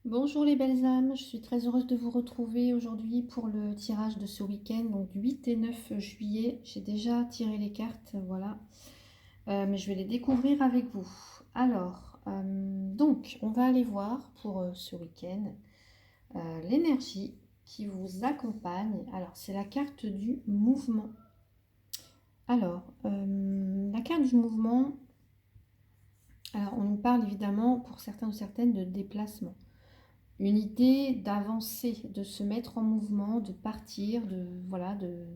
Bonjour les belles âmes, je suis très heureuse de vous retrouver aujourd'hui pour le tirage de ce week-end, donc du 8 et 9 juillet. J'ai déjà tiré les cartes, voilà. Mais je vais les découvrir avec vous. Alors, donc, on va aller voir pour ce week-end l'énergie qui vous accompagne. Alors, c'est la carte du mouvement. Alors, la carte du mouvement, alors on nous parle évidemment pour certains ou certaines de déplacement. Une idée d'avancer, de se mettre en mouvement, de partir, de voilà, de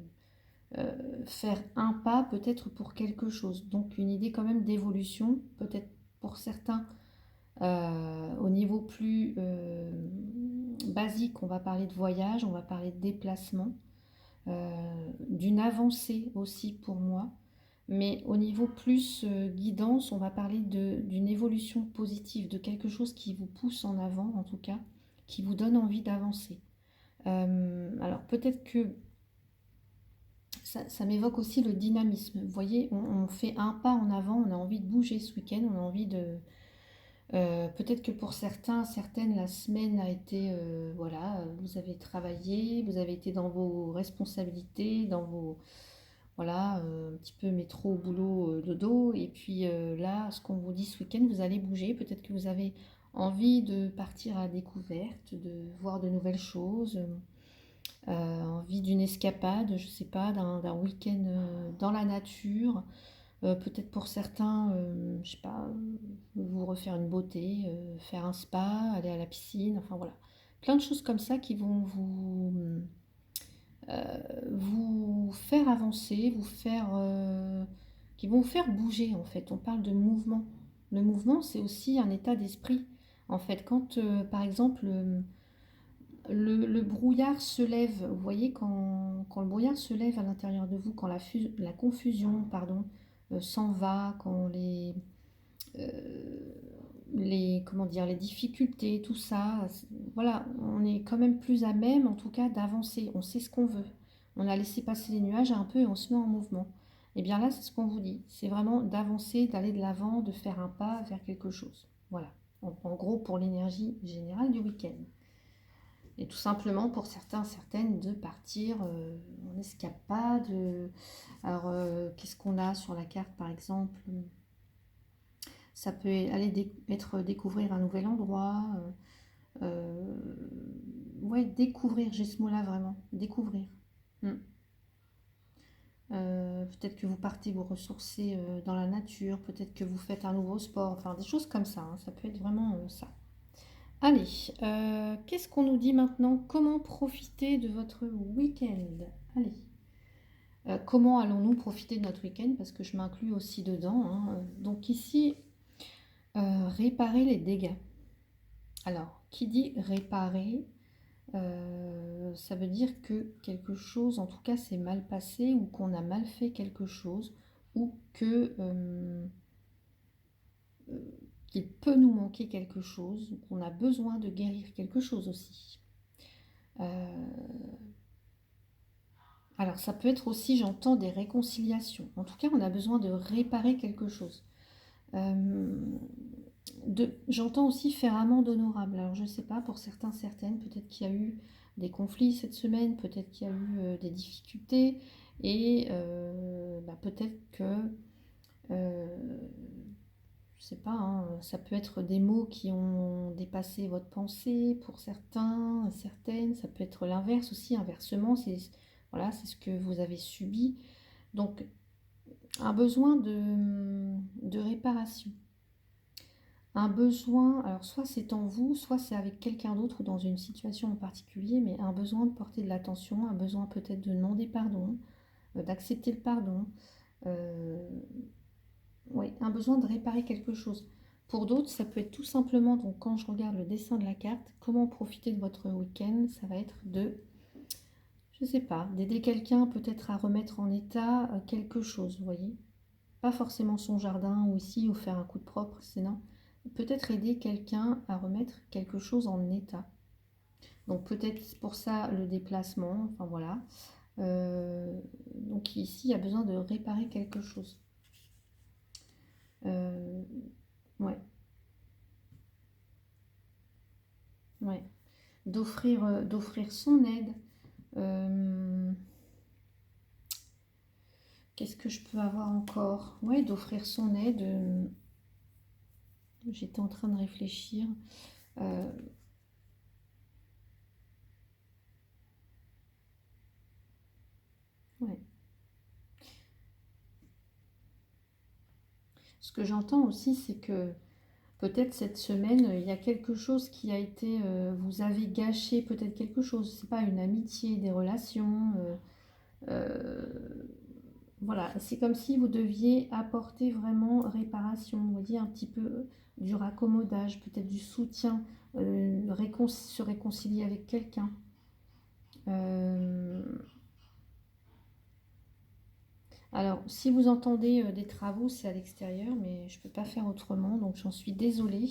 faire un pas peut-être pour quelque chose. Donc une idée quand même d'évolution, peut-être pour certains au niveau plus basique, on va parler de voyage, on va parler de déplacement, d'une avancée aussi pour moi. Mais au niveau plus guidance, on va parler d'une évolution positive, de quelque chose qui vous pousse en avant en tout cas, qui vous donne envie d'avancer. Alors peut-être que ça m'évoque aussi le dynamisme. Vous voyez, on fait un pas en avant, on a envie de bouger ce week-end, on a envie de... peut-être que pour certains, certaines, la semaine a été... voilà, vous avez travaillé, vous avez été dans vos responsabilités, dans vos... Voilà, un petit peu métro, boulot, dodo. Et puis là, ce qu'on vous dit ce week-end, vous allez bouger. Peut-être que vous avez envie de partir à la découverte, de voir de nouvelles choses, envie d'une escapade, je sais pas, d'un week-end dans la nature. Peut-être pour certains, je sais pas, vous refaire une beauté, faire un spa, aller à la piscine, enfin voilà. Plein de choses comme ça qui vont vous faire avancer, qui vont vous faire bouger en fait. On parle de mouvement. Le mouvement, c'est aussi un état d'esprit. En fait, quand par exemple le brouillard se lève, vous voyez, quand le brouillard se lève à l'intérieur de vous, quand la confusion, pardon, s'en va, quand euh, comment dire, les difficultés, tout ça, voilà, on est quand même plus à même, en tout cas, d'avancer. On sait ce qu'on veut. On a laissé passer les nuages un peu et on se met en mouvement. Et bien là, c'est ce qu'on vous dit. C'est vraiment d'avancer, d'aller de l'avant, de faire un pas vers quelque chose. Voilà. En gros, pour l'énergie générale du week-end. Et tout simplement pour certains, certaines, de partir en escapade. Alors, qu'est-ce qu'on a sur la carte, par exemple? Ça peut être découvrir un nouvel endroit. Ouais, découvrir, j'ai ce mot-là vraiment. Découvrir. Mm. Peut-être que vous partez vous ressourcer dans la nature. Peut-être que vous faites un nouveau sport. Enfin, des choses comme ça, hein. Ça peut être vraiment ça. Allez, qu'est-ce qu'on nous dit maintenant? Comment profiter de votre week-end? Allez. Comment allons-nous profiter de notre week-end? Parce que je m'inclus aussi dedans, hein. Donc ici, réparer les dégâts. Alors, qui dit réparer, ça veut dire que quelque chose, en tout cas, s'est mal passé ou qu'on a mal fait quelque chose ou que qu'il peut nous manquer quelque chose ou qu'on a besoin de guérir quelque chose aussi. Alors, ça peut être aussi, j'entends, des réconciliations. En tout cas, on a besoin de réparer quelque chose. Euh, J'entends aussi faire amende honorable. Alors je ne sais pas, pour certains, certaines, peut-être qu'il y a eu des conflits cette semaine, peut-être qu'il y a eu des difficultés, et peut-être que, euh, je ne sais pas, hein, ça peut être des mots qui ont dépassé votre pensée pour certains, certaines, ça peut être l'inverse aussi, inversement, voilà, c'est ce que vous avez subi. Donc un besoin de réparation. Un besoin, alors soit c'est en vous, soit c'est avec quelqu'un d'autre dans une situation en particulier, mais un besoin de porter de l'attention, un besoin peut-être de demander pardon, d'accepter le pardon, euh, oui, un besoin de réparer quelque chose. Pour d'autres, ça peut être tout simplement, donc quand je regarde le dessin de la carte, comment profiter de votre week-end, ça va être je sais pas, d'aider quelqu'un peut-être à remettre en état quelque chose, vous voyez. Pas forcément son jardin ou ici, ou faire un coup de propre, c'est non. Peut-être aider quelqu'un à remettre quelque chose en état. Donc peut-être pour ça le déplacement, enfin voilà. Donc ici, il y a besoin de réparer quelque chose. Euh, ouais, Ouais. D'offrir son aide. Euh, Qu'est-ce que je peux avoir encore? Ouais, d'offrir son aide. J'étais en train de réfléchir. Euh, ouais. Ce que j'entends aussi, c'est que peut-être cette semaine, il y a quelque chose qui a été, vous avez gâché peut-être quelque chose. C'est pas une amitié, des relations. Euh, voilà, c'est comme si vous deviez apporter vraiment réparation, on va dire un petit peu du raccommodage, peut-être du soutien, se réconcilier avec quelqu'un. Euh, alors, si vous entendez des travaux, c'est à l'extérieur, mais je ne peux pas faire autrement, donc j'en suis désolée.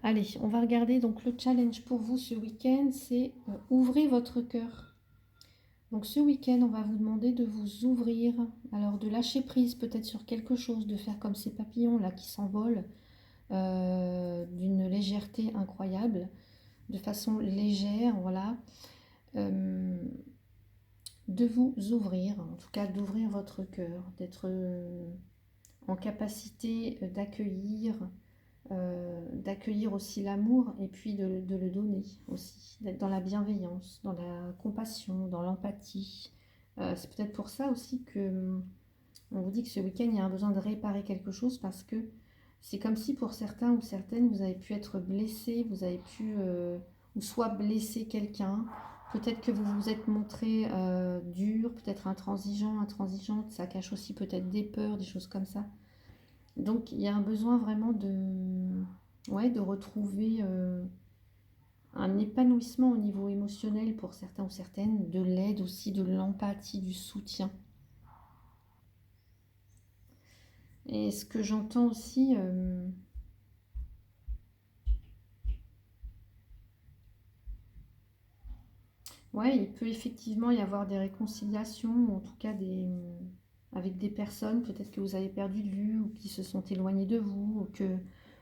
Allez, on va regarder donc le challenge pour vous ce week-end, c'est ouvrez votre cœur. Donc ce week-end, on va vous demander de vous ouvrir, alors de lâcher prise peut-être sur quelque chose, de faire comme ces papillons là qui s'envolent d'une légèreté incroyable, de façon légère, voilà. Euh, de vous ouvrir, en tout cas d'ouvrir votre cœur, d'être en capacité d'accueillir aussi l'amour et puis de le donner aussi, d'être dans la bienveillance, dans la compassion, dans l'empathie. C'est peut-être pour ça aussi que on vous dit que ce week-end, il y a un besoin de réparer quelque chose parce que c'est comme si pour certains ou certaines, vous avez pu être blessé, vous avez pu ou soit blesser quelqu'un. Peut-être que vous vous êtes montré dur, peut-être intransigeante. Ça cache aussi peut-être des peurs, des choses comme ça. Donc il y a un besoin vraiment ouais, de retrouver un épanouissement au niveau émotionnel pour certains ou certaines, de l'aide aussi, de l'empathie, du soutien. Et ce que j'entends aussi, ouais, il peut effectivement y avoir des réconciliations, ou en tout cas avec des personnes peut-être que vous avez perdu de vue ou qui se sont éloignées de vous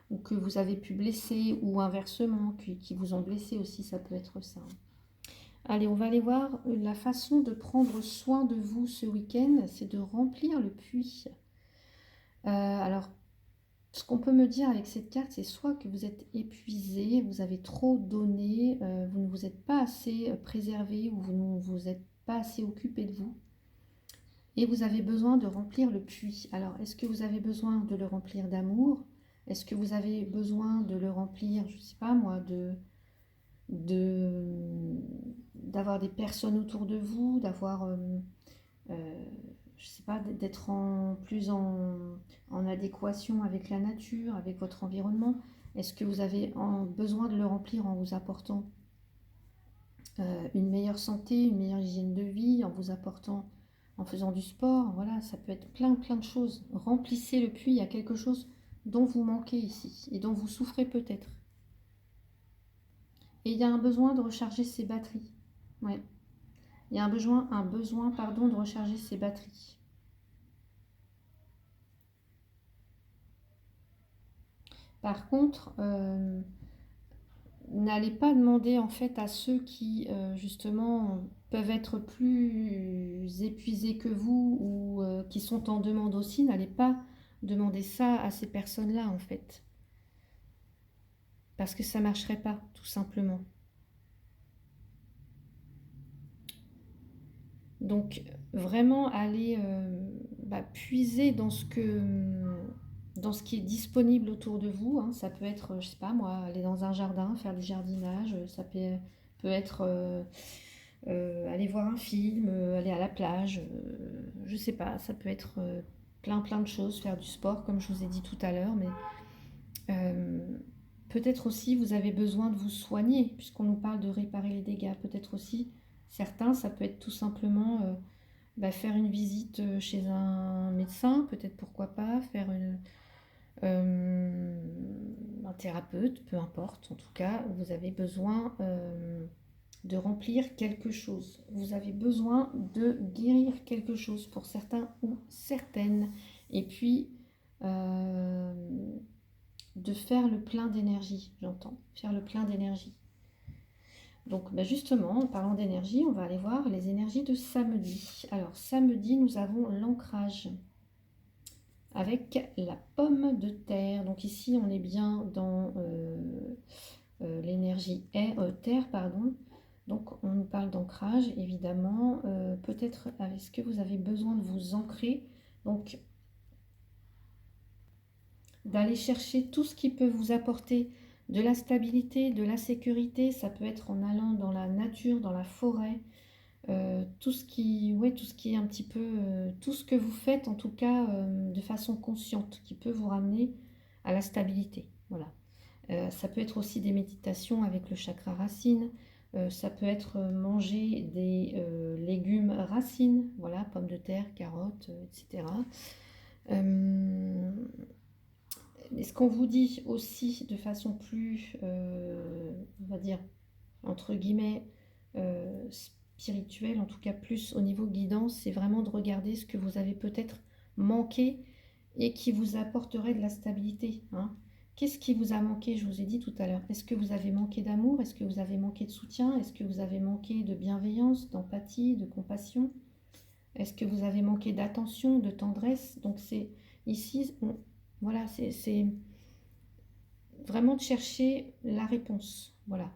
ou que vous avez pu blesser ou inversement, qui vous ont blessé aussi, ça peut être ça. Allez, on va aller voir la façon de prendre soin de vous ce week-end, c'est de remplir le puits. Alors, ce qu'on peut me dire avec cette carte, c'est soit que vous êtes épuisé, vous avez trop donné, vous ne vous êtes pas assez préservé ou vous ne vous êtes pas assez occupé de vous et vous avez besoin de remplir le puits. Alors, est-ce que vous avez besoin de le remplir d'amour? Est-ce que vous avez besoin de le remplir, je ne sais pas moi, de d'avoir des personnes autour de vous, d'avoir euh, je sais pas, d'être en adéquation avec la nature, avec votre environnement? Est-ce que vous avez besoin de le remplir en vous apportant une meilleure santé, une meilleure hygiène de vie, en vous apportant, en faisant du sport? Voilà, ça peut être plein de choses. Remplissez le puits, il y a quelque chose dont vous manquez ici et dont vous souffrez peut-être. Et il y a un besoin de recharger ses batteries. Ouais. Il y a un besoin pardon, de recharger ses batteries. Par contre, n'allez pas demander en fait à ceux qui justement peuvent être plus épuisés que vous ou qui sont en demande aussi, n'allez pas demander ça à ces personnes-là en fait. Parce que ça ne marcherait pas, tout simplement. Donc vraiment aller puiser dans ce qui est disponible autour de vous, hein. Ça peut être, je sais pas moi, aller dans un jardin, faire du jardinage, peut être aller voir un film, aller à la plage, je sais pas, ça peut être plein de choses, faire du sport comme je vous ai dit tout à l'heure, mais euh, peut-être aussi vous avez besoin de vous soigner, puisqu'on nous parle de réparer les dégâts, peut-être aussi certains, ça peut être tout simplement faire une visite chez un médecin, peut-être pourquoi pas, euh, un thérapeute, peu importe. En tout cas, vous avez besoin de remplir quelque chose. Vous avez besoin de guérir quelque chose pour certains ou certaines. Et puis, euh, de faire le plein d'énergie, j'entends. Faire le plein d'énergie. Donc bah, justement, en parlant d'énergie, on va aller voir les énergies de samedi. Alors samedi, nous avons l'ancrage avec la pomme de terre. Donc ici, on est bien dans l'énergie terre, pardon. Donc on nous parle d'ancrage, évidemment. Peut-être est-ce que vous avez besoin de vous ancrer, donc d'aller chercher tout ce qui peut vous apporter de la stabilité, de la sécurité. Ça peut être en allant dans la nature, dans la forêt, tout ce qui, ouais, tout ce qui est un petit peu, tout ce que vous faites en tout cas de façon consciente, qui peut vous ramener à la stabilité. Voilà. Ça peut être aussi des méditations avec le chakra racine. Ça peut être manger des légumes racines, voilà, pommes de terre, carottes, etc. Et ce qu'on vous dit aussi de façon plus, on va dire, entre guillemets, spirituelle, en tout cas plus au niveau guidance, c'est vraiment de regarder ce que vous avez peut-être manqué et qui vous apporterait de la stabilité. Hein. Qu'est-ce qui vous a manqué? Je vous ai dit tout à l'heure. Est-ce que vous avez manqué d'amour? Est-ce que vous avez manqué de soutien? Est-ce que vous avez manqué de bienveillance, d'empathie, de compassion? Est-ce que vous avez manqué d'attention, de tendresse? Donc c'est ici, voilà, c'est vraiment de chercher la réponse. Voilà,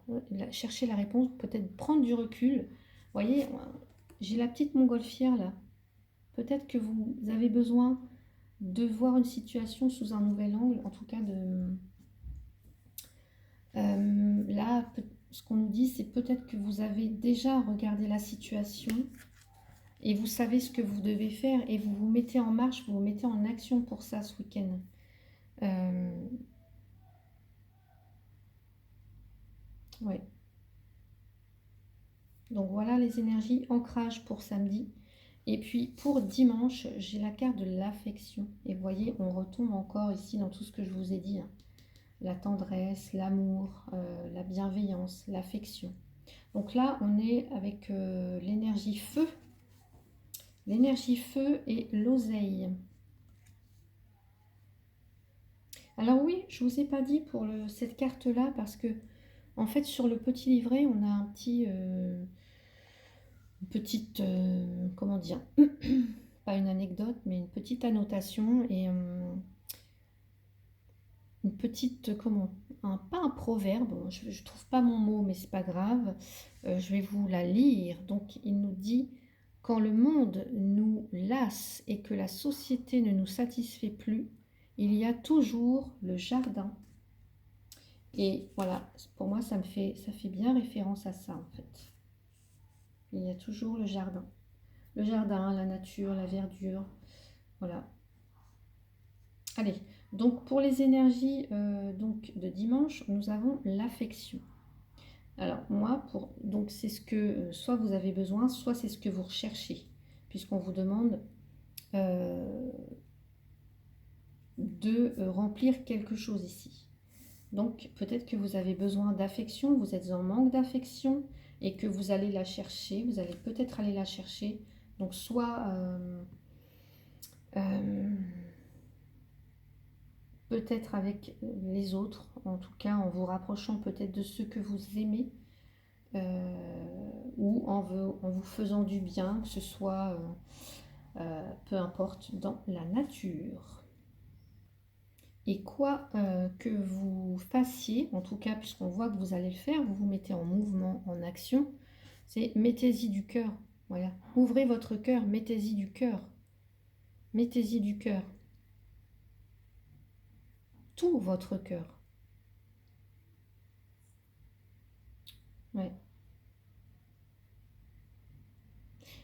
chercher la réponse, peut-être prendre du recul. Vous voyez, j'ai la petite montgolfière là. Peut-être que vous avez besoin de voir une situation sous un nouvel angle, en tout cas de... là, ce qu'on nous dit, c'est peut-être que vous avez déjà regardé la situation et vous savez ce que vous devez faire et vous vous mettez en marche, vous vous mettez en action pour ça ce week-end. Ouais. Donc voilà les énergies ancrage pour samedi. Et puis pour dimanche, j'ai la carte de l'affection. Et vous voyez, on retombe encore ici dans tout ce que je vous ai dit. Hein. La tendresse, l'amour, la bienveillance, l'affection. Donc là, on est avec l'énergie feu. L'énergie feu et l'oseille. Alors oui, je ne vous ai pas dit pour cette carte-là parce que en fait sur le petit livret, on a un petit... petite, comment dire, pas une anecdote, mais une petite annotation et une petite, comment, pas un proverbe, je ne trouve pas mon mot, mais c'est pas grave, je vais vous la lire. Donc il nous dit, quand le monde nous lasse et que la société ne nous satisfait plus, il y a toujours le jardin. Et voilà, pour moi ça fait bien référence à ça en fait. Il y a toujours le jardin. Le jardin, la nature, la verdure, voilà. Allez, donc pour les énergies donc de dimanche, nous avons l'affection. Alors moi, donc c'est ce que soit vous avez besoin, soit c'est ce que vous recherchez, puisqu'on vous demande de remplir quelque chose ici. Donc peut-être que vous avez besoin d'affection, vous êtes en manque d'affection et que vous allez la chercher, vous allez peut-être aller la chercher. Donc soit peut-être avec les autres, en tout cas en vous rapprochant peut-être de ceux que vous aimez, ou en vous faisant du bien, que ce soit, peu importe, dans la nature. Et quoi que vous fassiez, en tout cas puisqu'on voit que vous allez le faire, vous vous mettez en mouvement, en action, c'est mettez-y du cœur. Voilà. Ouvrez votre cœur, mettez-y du cœur. Mettez-y du cœur. Tout votre cœur. Ouais.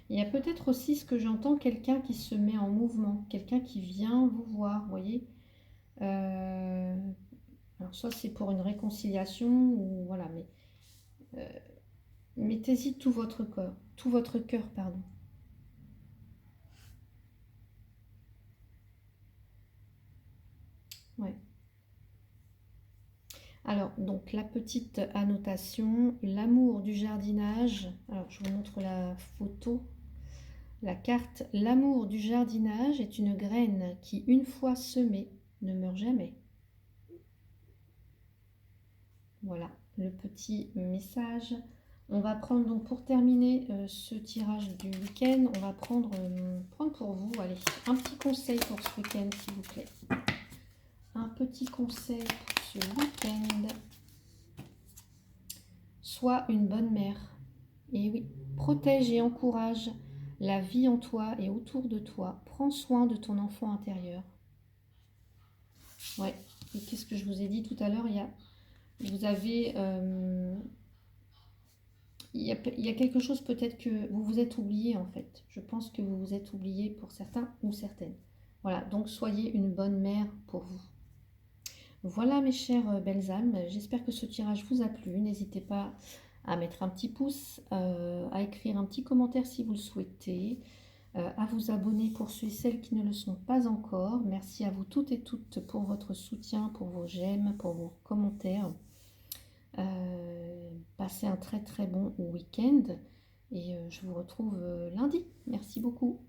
Il y a peut-être aussi ce que j'entends, quelqu'un qui se met en mouvement, quelqu'un qui vient vous voir, vous voyez. Alors soit c'est pour une réconciliation, ou voilà, mais mettez-y tout votre cœur, pardon. Ouais. Alors, donc la petite annotation, l'amour du jardinage. Alors, je vous montre la photo, la carte. L'amour du jardinage est une graine qui, une fois semée, ne meurt jamais. Voilà le petit message On va prendre donc pour terminer ce tirage du week-end, on va prendre pour vous, allez, un petit conseil pour ce week-end s'il vous plaît. Un petit conseil pour ce week-end. Sois une bonne mère. Et oui, protège et encourage la vie en toi et autour de toi. Prends soin de ton enfant intérieur. Ouais, et qu'est-ce que je vous ai dit tout à l'heure? Vous avez... il y a quelque chose peut-être que vous vous êtes oublié en fait. Je pense que vous vous êtes oublié pour certains ou certaines. Voilà, donc soyez une bonne mère pour vous. Voilà mes chères belles âmes, j'espère que ce tirage vous a plu. N'hésitez pas à mettre un petit pouce, à écrire un petit commentaire si vous le souhaitez, à vous abonner pour ceux et celles qui ne le sont pas encore. Merci à vous toutes et toutes pour votre soutien, pour vos j'aime, pour vos commentaires. Passez un très très bon week-end et je vous retrouve lundi. Merci beaucoup.